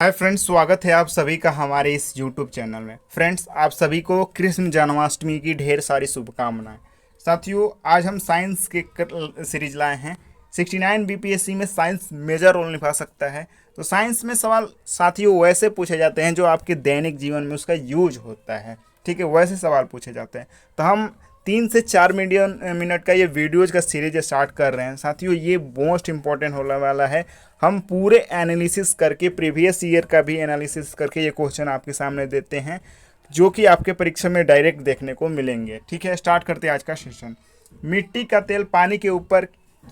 Hi friends, स्वागत है आप सभी का हमारे इस यूट्यूब चैनल में। फ्रेंड्स, आप सभी को कृष्ण जन्माष्टमी की ढेर सारी शुभकामनाएं। साथियों, आज हम साइंस के सीरीज लाए हैं। 69 बीपीएससी में साइंस मेजर रोल निभा सकता है। तो साइंस में सवाल साथियों वैसे पूछे जाते हैं जो आपके दैनिक जीवन में उसका यूज होता है। ठीक है, वैसे सवाल पूछे जाते हैं। तो हम 3 से 4 मिनट का ये वीडियोज का सीरीज स्टार्ट कर रहे हैं। साथियों, ये मोस्ट इंपॉर्टेंट होने वाला है। हम पूरे एनालिसिस करके, प्रीवियस ईयर का भी एनालिसिस करके ये क्वेश्चन आपके सामने देते हैं, जो कि आपके परीक्षा में डायरेक्ट देखने को मिलेंगे। ठीक है, स्टार्ट करते हैं आज का सेशन। मिट्टी का तेल पानी के ऊपर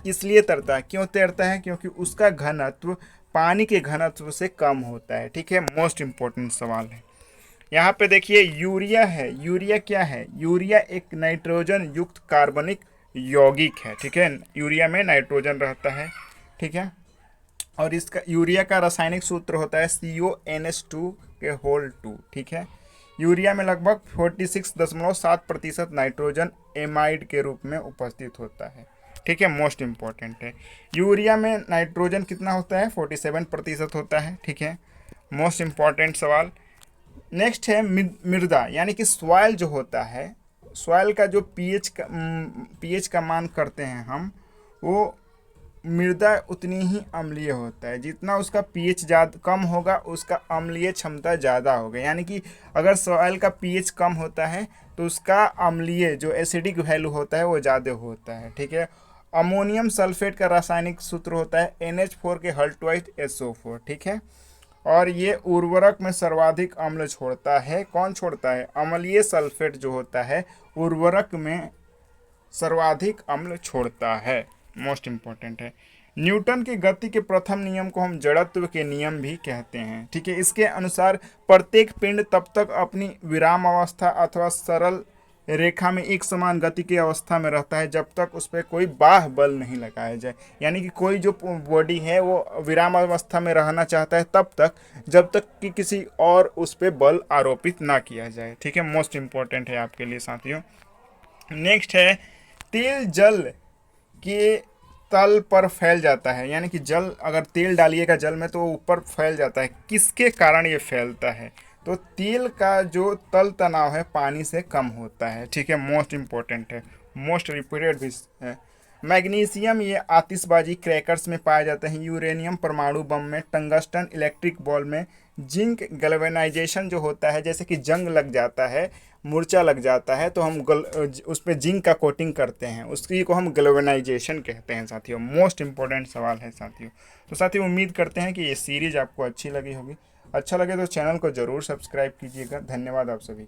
इसलिए तैरता है, क्यों तैरता है? क्योंकि उसका घनत्व पानी के घनत्व से कम होता है। ठीक है, मोस्ट इंपॉर्टेंट सवाल है। यहाँ पे देखिए, यूरिया है। यूरिया क्या है? यूरिया एक नाइट्रोजन युक्त कार्बनिक यौगिक है। ठीक है, यूरिया में नाइट्रोजन रहता है। ठीक है, और इसका यूरिया का रासायनिक सूत्र होता है CONH2 के होल 2। ठीक है, यूरिया में लगभग 46.7% नाइट्रोजन एमाइड के रूप में उपस्थित होता है। ठीक है, मोस्ट इंपॉर्टेंट है। यूरिया में नाइट्रोजन कितना होता है? 47% होता है। ठीक है, मोस्ट इंपॉर्टेंट सवाल। नेक्स्ट है मृदा, यानी कि सॉइल जो होता है, सॉइल का जो पीएच का मान करते हैं हम, वो मृदा उतनी ही अम्लीय होता है। जितना उसका पीएच ज़्यादा कम होगा, उसका अम्लीय क्षमता ज़्यादा होगा। यानी कि अगर सॉइल का पीएच कम होता है तो उसका अम्लीय जो एसिडिक वैल्यू होता है वो ज़्यादा होता है। ठीक है, अमोनियम सल्फेट का रासायनिक सूत्र होता है NH4 के हल ट्वाइस SO4। ठीक है, और ये उर्वरक में सर्वाधिक अम्ल छोड़ता है। कौन छोड़ता है? अम्लीय सल्फेट जो होता है उर्वरक में सर्वाधिक अम्ल छोड़ता है। मोस्ट इंपॉर्टेंट है। न्यूटन के गति के प्रथम नियम को हम जड़त्व के नियम भी कहते हैं। ठीक है, इसके अनुसार प्रत्येक पिंड तब तक अपनी विराम अवस्था अथवा सरल रेखा में एक समान गति की अवस्था में रहता है जब तक उस पर कोई बाह्य बल नहीं लगाया जाए। यानी कि कोई जो बॉडी है वो विराम अवस्था में रहना चाहता है तब तक, जब तक कि किसी और उस पर बल आरोपित ना किया जाए। ठीक है, मोस्ट इंपॉर्टेंट है आपके लिए साथियों। नेक्स्ट है, तेल जल के तल पर फैल जाता है। यानी कि जल, अगर तेल डालिएगा जल में तो वो ऊपर फैल जाता है। किसके कारण ये फैलता है? तो तेल का जो तल तनाव है पानी से कम होता है। ठीक है, मोस्ट इंपॉर्टेंट है, मोस्ट रिपीटेड भी है। मैग्नीशियम ये आतिशबाजी क्रैकर्स में पाए जाते हैं। यूरेनियम परमाणु बम में, टंगस्टन इलेक्ट्रिक बॉल में, जिंक गैल्वेनाइजेशन जो होता है, जैसे कि जंग लग जाता है, मूर्छा लग जाता है, तो हम उस पर जिंक का कोटिंग करते हैं, उसकी को हम गैल्वेनाइजेशन कहते हैं। साथियों, मोस्ट इंपॉर्टेंट सवाल है साथियों। तो साथियों, उम्मीद करते हैं कि ये सीरीज आपको अच्छी लगी होगी। अच्छा लगे तो चैनल को ज़रूर सब्सक्राइब कीजिएगा। धन्यवाद आप सभी।